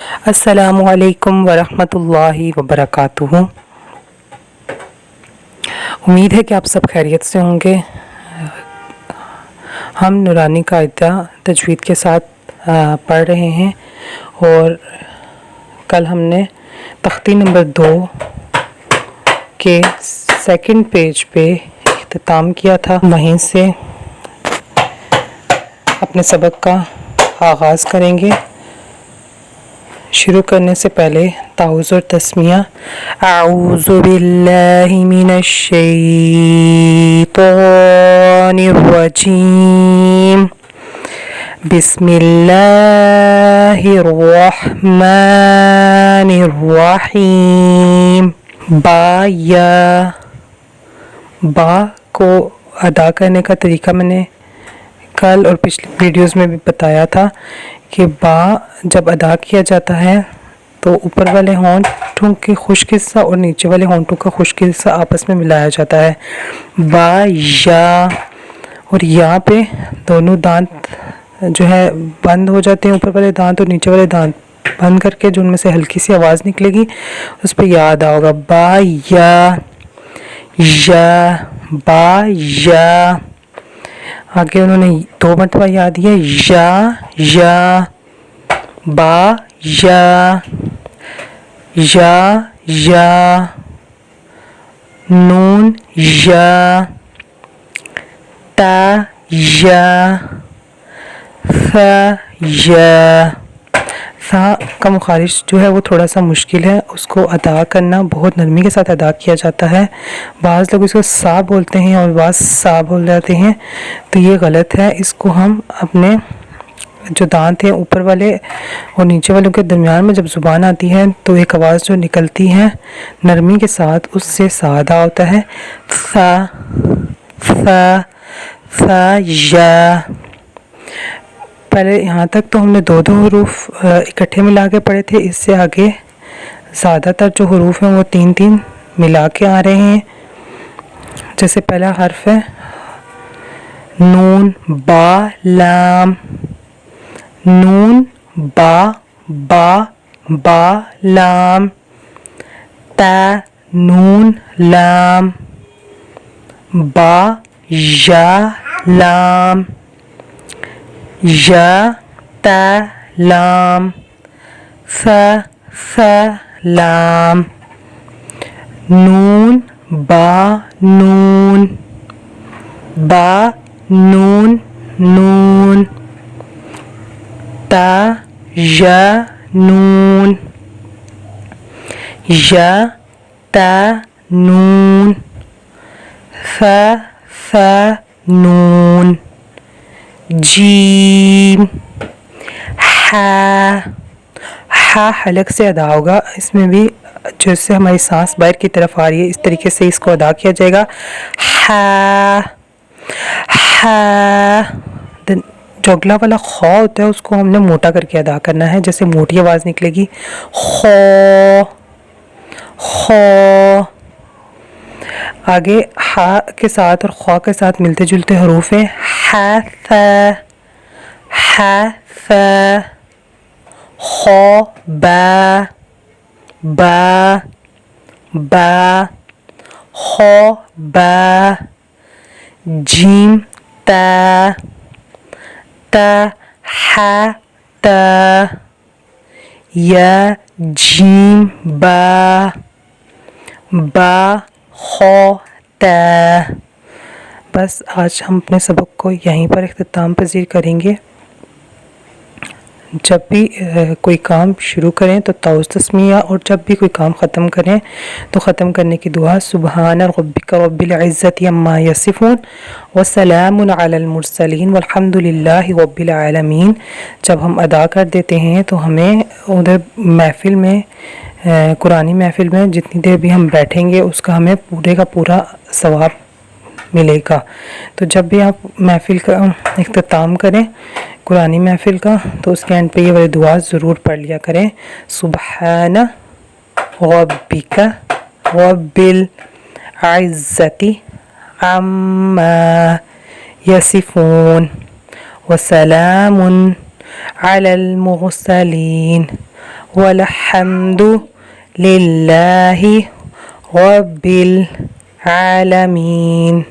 السلام علیکم ورحمۃ اللہ وبرکاتہ۔ امید ہے کہ آپ سب خیریت سے ہوں گے۔ ہم نورانی قاعدہ تجوید کے ساتھ پڑھ رہے ہیں اور کل ہم نے تختی نمبر 2 کے سیکنڈ پیج پہ اختتام کیا تھا۔ وہیں سے اپنے سبق کا آغاز کریں گے۔ شروع کرنے سے پہلے تعوذ اور تسمیہ۔ اعوذ باللہ من الشیطان الرجیم، بسم اللہ الرحمن الرحیم۔ با کو ادا کرنے کا طریقہ میں نے کل اور پچھلی ویڈیوز میں بھی بتایا تھا کہ با جب ادا کیا جاتا ہے تو اوپر والے ہونٹوں کے خشک حصہ اور نیچے والے ہونٹوں کا خشک حصہ آپس میں ملایا جاتا ہے۔ با یا، اور یہاں پہ دونوں دانت جو ہے بند ہو جاتے ہیں، اوپر والے دانت اور نیچے والے دانت بند کر کے جو ان میں سے ہلکی سی آواز نکلے گی اس پہ یا ادا ہوگا۔ با یا، یا، با یا۔ آگے انہوں نے 2 مرتبہ یا دیا، یا یا، با یا، یا یا، نون یا، تا یا، ث یا۔ ثا کا مخارج جو ہے وہ تھوڑا سا مشکل ہے، اس کو ادا کرنا بہت نرمی کے ساتھ ادا کیا جاتا ہے۔ بعض لوگ اس کو سا بولتے ہیں اور بعض سا بول جاتے ہیں، تو یہ غلط ہے۔ اس کو ہم اپنے جو دانت ہیں اوپر والے اور نیچے والوں کے درمیان میں جب زبان آتی ہے تو ایک آواز جو نکلتی ہے نرمی کے ساتھ، اس سے سا ادا ہوتا ہے۔ سا، سا، سا یا۔ پہلے یہاں تک تو ہم نے 2 حروف اکٹھے ملا کے پڑھے تھے، اس سے آگے زیادہ تر جو حروف ہیں وہ 3 ملا کے آ رہے ہیں۔ جیسے پہلا حرف ہے نون با لام، نون با با با لام، تا نون لام، با یا لام، یا تا لام، ث لام، نون با نون، با نون نون، تا یا نون، یا تا نون، ث نون، جیم، ہا حلق سے ادا ہوگا۔ اس میں بھی جیسے ہماری سانس باہر کی طرف آ رہی ہے اس طریقے سے اس کو ادا کیا جائے گا۔ ہا، ہا۔ جو اگلا والا خو ہوتا ہے اس کو ہم نے موٹا کر کے ادا کرنا ہے، جیسے موٹی آواز نکلے گی، خو، خو۔ آگے ہا کے ساتھ اور خوا کے ساتھ ملتے جلتے حروف ہیں، ہا ث، ہا ث، خو با، با، با، خو با، جیم تا، تا ہا تا، یا جیم با، با خو تا۔ بس آج ہم اپنے سبق کو یہیں پر اختتام پذیر کریں گے۔ جب بھی کوئی کام شروع کریں تو تعوذ تسمیہ، اور جب بھی کوئی کام ختم کریں تو ختم کرنے کی دعا سبحان ربک رب العزت عما یصفون وسلام علی المرسلین والحمد للہ رب العالمین۔ جب ہم ادا کر دیتے ہیں تو ہمیں ادھر محفل میں، قرآنی محفل میں جتنی دیر بھی ہم بیٹھیں گے اس کا ہمیں پورے کا پورا ثواب ملے گا۔ تو جب بھی آپ محفل کا اختتام کریں قرآنی محفل کا تو اس کے اینڈ پہ یہ والی دعا ضرور پڑھ لیا کریں، سبحان ربک رب العزت عما یصفون وسلام علی المرسلین والحمد للہ رب العالمین.